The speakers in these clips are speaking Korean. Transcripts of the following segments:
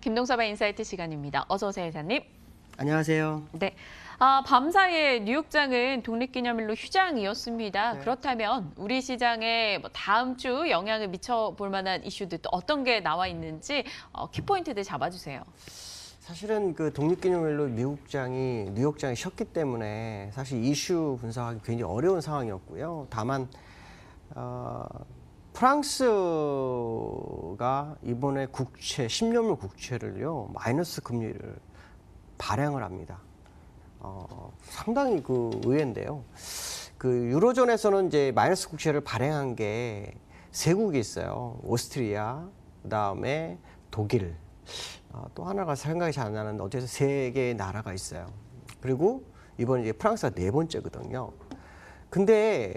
김동섭의 인사이트 시간입니다. 어서 오세요, 회장님. 안녕하세요. 네. 밤사이에 뉴욕장은 독립기념일로 휴장이었습니다. 네. 그렇다면 우리 시장에 다음 주 영향을 미쳐볼 만한 이슈들 또 어떤 게 나와 있는지 키포인트들 잡아주세요. 사실은 그 독립기념일로 뉴욕장이 쉬었기 때문에 사실 이슈 분석하기 굉장히 어려운 상황이었고요. 다만 프랑스가 이번에 10년물 국채를요 마이너스 금리를 발행을 합니다. 상당히 의외인데요. 유로존에서는 이제 마이너스 국채를 발행한 게 세 국이 있어요. 오스트리아, 그다음에 독일, 또 하나가 생각이 잘 안 나는데 어쨌든 세 개의 나라가 있어요. 그리고 이번에 이제 프랑스가 네 번째거든요. 근데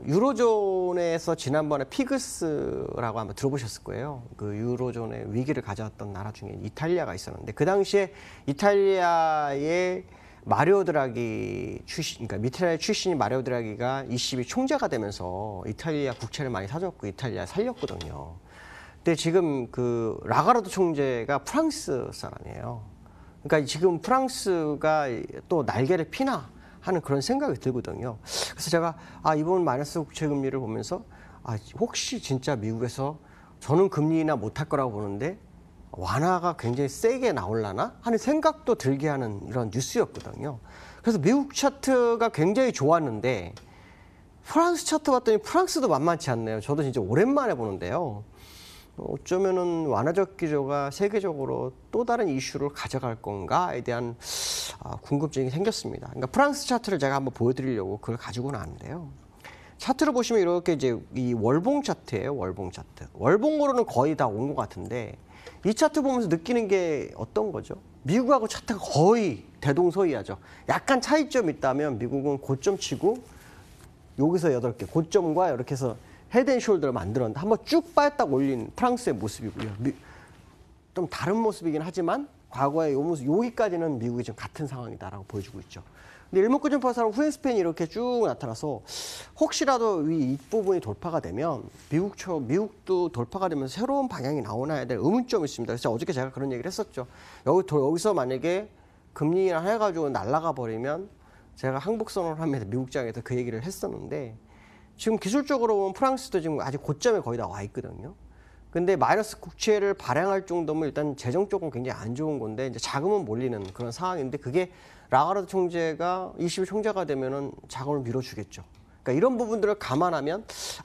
유로존에서 지난번에 피그스라고 한번 들어보셨을 거예요. 그 유로존의 위기를 가져왔던 나라 중에 이탈리아가 있었는데 그 당시에 이탈리아의 마리오 드라기 출신, 그러니까 이탈리아 출신인 마리오 드라기가 22 총재가 되면서 이탈리아 국채를 많이 사줬고 이탈리아 살렸거든요. 근데 지금 라가르도 총재가 프랑스 사람이에요. 그러니까 지금 프랑스가 또 날개를 피나 하는 그런 생각이 들거든요. 그래서 제가 이번 마이너스 국채 금리를 보면서 혹시 진짜 미국에서 저는 금리 인하 못할 거라고 보는데 완화가 굉장히 세게 나올라나 하는 생각도 들게 하는 이런 뉴스였거든요. 그래서 미국 차트가 굉장히 좋았는데 프랑스 차트 봤더니 프랑스도 만만치 않네요. 저도 진짜 오랜만에 보는데요. 어쩌면은 완화적 기조가 세계적으로 또 다른 이슈를 가져갈 건가에 대한 궁금증이 생겼습니다. 그러니까 프랑스 차트를 제가 한번 보여드리려고 그걸 가지고 나왔는데요. 차트를 보시면 이렇게 이제 이 월봉 차트예요. 월봉 차트. 월봉으로는 거의 다 온 것 같은데 이 차트 보면서 느끼는 게 어떤 거죠? 미국하고 차트가 거의 대동소이하죠. 약간 차이점이 있다면 미국은 고점 치고 여기서 8개, 고점과 이렇게 해서 헤드앤숄더를 만들었는데 한번 쭉 빠졌다가 올린 프랑스의 모습이고요. 좀 다른 모습이긴 하지만 과거의 요 모습, 여기까지는 미국이 지금 같은 상황이다라고 보여주고 있죠. 근데 일목구점파사로 후행 스팬이 이렇게 쭉 나타나서 혹시라도 이 부분이 돌파가 되면 미국도 돌파가 되면서 새로운 방향이 나오나에 대한 의문점이 있습니다. 그래서 어저께 제가 그런 얘기를 했었죠. 여기서 만약에 금리 인하 해가지고 날아가 버리면 제가 항복선언을 하면서 미국장에서 그 얘기를 했었는데 지금 기술적으로 보면 프랑스도 지금 아직 고점에 거의 다 와 있거든요. 근데 마이너스 국채를 발행할 정도면 일단 재정적으로 굉장히 안 좋은 건데 이제 자금은 몰리는 그런 상황인데 그게 라가르도 총재가 20일 총재가 되면은 자금을 밀어주겠죠. 그러니까 이런 부분들을 감안하면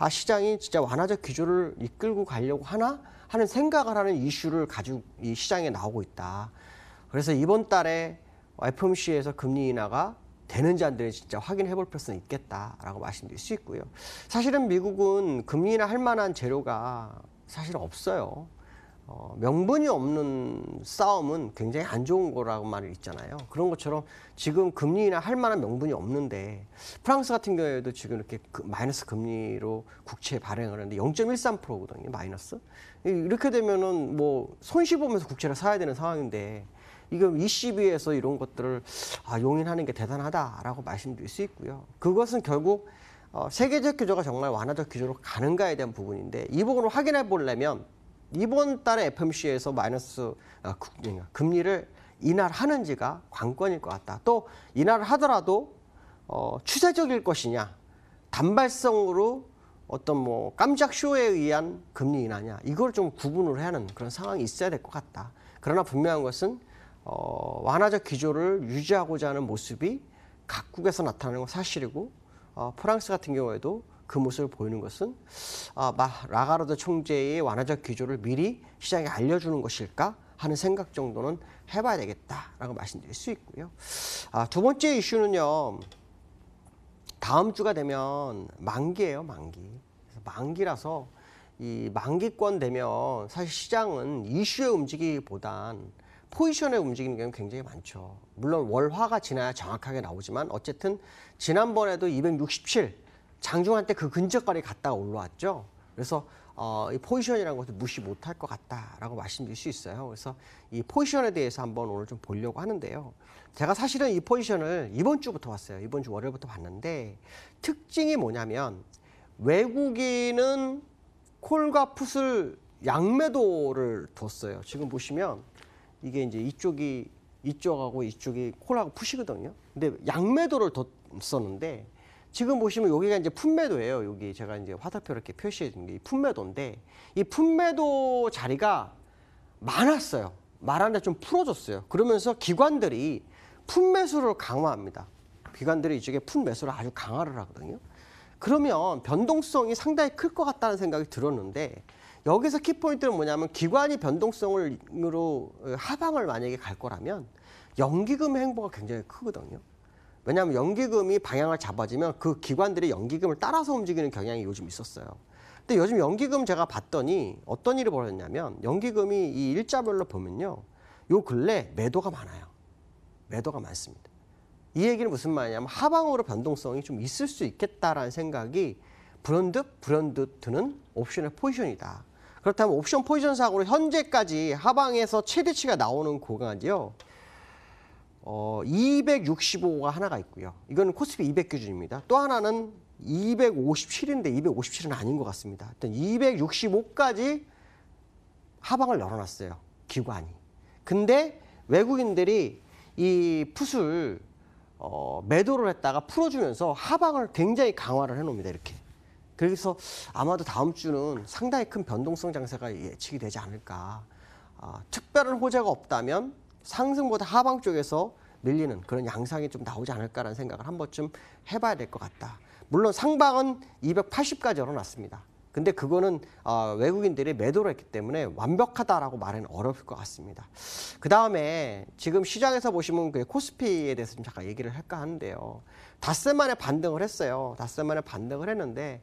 시장이 진짜 완화적 기조를 이끌고 가려고 하나 하는 생각을 하는 이슈를 가지고 이 시장에 나오고 있다. 그래서 이번 달에 FOMC에서 금리 인하가 되는지 안 되는지 진짜 확인해 볼 필요성이 있겠다라고 말씀드릴 수 있고요. 사실은 미국은 금리 인하 할 만한 재료가 사실 없어요. 명분이 없는 싸움은 굉장히 안 좋은 거라고 말을 있잖아요. 그런 것처럼 지금 금리 인하 할 만한 명분이 없는데 프랑스 같은 경우에도 지금 이렇게 마이너스 금리로 국채 발행을 하는데 0.13%거든요. 마이너스. 이렇게 되면은 뭐 손실 보면서 국채를 사야 되는 상황인데 이거 ECB에서 이런 것들을 용인하는 게 대단하다라고 말씀드릴 수 있고요. 그것은 결국 세계적 기조가 정말 완화적 기조로 가는가에 대한 부분인데 이 부분을 확인해 보려면 이번 달에 FOMC에서 금리를 인하를 하는지가 관건일 것 같다. 또 인하를 하더라도 추세적일 것이냐, 단발성으로 어떤 뭐 깜짝 쇼에 의한 금리 인하냐, 이걸 좀 구분을 해야 하는 그런 상황이 있어야 될 것 같다. 그러나 분명한 것은 완화적 기조를 유지하고자 하는 모습이 각국에서 나타나는 건 사실이고 프랑스 같은 경우에도 그 모습을 보이는 것은 라가르도 총재의 완화적 기조를 미리 시장에 알려주는 것일까 하는 생각 정도는 해봐야 되겠다라고 말씀드릴 수 있고요. 두 번째 이슈는요. 다음 주가 되면 만기예요. 만기. 그래서 만기라서 이 만기권 되면 사실 시장은 이슈에 움직이기보단 포지션에 움직이는 경우가 굉장히 많죠. 물론 월화가 지나야 정확하게 나오지만 어쨌든 지난번에도 267 장중한 때 그 근처까지 갔다가 올라왔죠. 그래서 이 포지션이라는 것을 무시 못할 것 같다라고 말씀드릴 수 있어요. 그래서 이 포지션에 대해서 한번 오늘 좀 보려고 하는데요. 제가 사실은 이 포지션을 이번 주부터 봤어요. 이번 주 월요일부터 봤는데 특징이 뭐냐면 외국인은 콜과 풋을 양매도를 뒀어요. 지금 보시면 이게 이제 이쪽하고 이쪽이 콜하고 푸시거든요. 근데 양매도를 뒀었는데 지금 보시면 여기가 이제 풋매도예요. 여기 제가 이제 화살표로 이렇게 표시해 준 게 풋매도인데 이 풋매도 자리가 많았어요. 말하는데 좀 풀어졌어요. 그러면서 기관들이 풋매수를 강화합니다. 기관들이 이쪽에 풋매수를 아주 강화를 하거든요. 그러면 변동성이 상당히 클 것 같다는 생각이 들었는데 여기서 키포인트는 뭐냐면 기관이 변동성으로 하방을 만약에 갈 거라면 연기금의 행보가 굉장히 크거든요. 왜냐하면 연기금이 방향을 잡아지면 그 기관들이 연기금을 따라서 움직이는 경향이 요즘 있었어요. 근데 요즘 연기금 제가 봤더니 어떤 일이 벌어졌냐면 연기금이 이 일자별로 보면요. 요 근래 매도가 많아요. 매도가 많습니다. 이 얘기는 무슨 말이냐면 하방으로 변동성이 좀 있을 수 있겠다라는 생각이 불현듯 드는 옵션의 포지션이다. 그렇다면 옵션 포지션상으로 현재까지 하방에서 최대치가 나오는 구간이요. 265가 하나가 있고요. 이건 코스피 200 기준입니다. 또 하나는 257인데 257은 아닌 것 같습니다. 하여튼 265까지 하방을 열어놨어요. 기관이. 근데 외국인들이 이 풋을 매도를 했다가 풀어주면서 하방을 굉장히 강화를 해놓습니다. 이렇게. 그래서 아마도 다음 주는 상당히 큰 변동성 장세가 예측이 되지 않을까. 특별한 호재가 없다면 상승보다 하방 쪽에서 밀리는 그런 양상이 좀 나오지 않을까라는 생각을 한 번쯤 해봐야 될 것 같다. 물론 상방은 280까지 열어놨습니다. 근데 그거는 외국인들이 매도를 했기 때문에 완벽하다라고 말하기는 어려울 것 같습니다. 그 다음에 지금 시장에서 보시면 그 코스피에 대해서 좀 잠깐 얘기를 할까 하는데요. 닷새 만에 반등을 했어요. 닷새 만에 반등을 했는데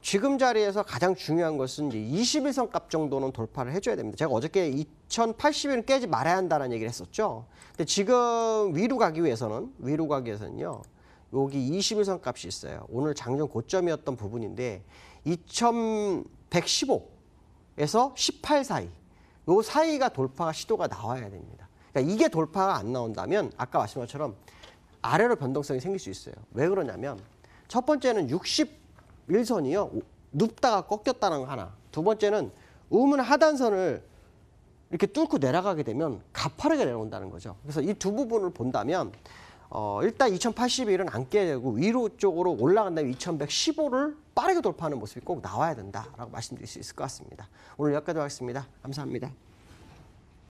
지금 자리에서 가장 중요한 것은 이제 21선 값 정도는 돌파를 해줘야 됩니다. 제가 어저께 2080일은 깨지 말아야 한다는 얘기를 했었죠. 근데 지금 위로 가기 위해서는요. 여기 21선 값이 있어요. 오늘 장중 고점이었던 부분인데 2115에서 18 사이, 요 사이가 돌파가 시도가 나와야 됩니다. 그러니까 이게 돌파가 안 나온다면 아까 말씀한 것처럼 아래로 변동성이 생길 수 있어요. 왜 그러냐면 첫 번째는 61선이요. 눕다가 꺾였다는 거 하나. 두 번째는 우물 하단선을 이렇게 뚫고 내려가게 되면 가파르게 내려온다는 거죠. 그래서 이 두 부분을 본다면 일단 2081은 안 깨야 되고 위로 쪽으로 올라간다면 2115를 빠르게 돌파하는 모습이 꼭 나와야 된다라고 말씀드릴 수 있을 것 같습니다. 오늘 여기까지 하겠습니다. 감사합니다.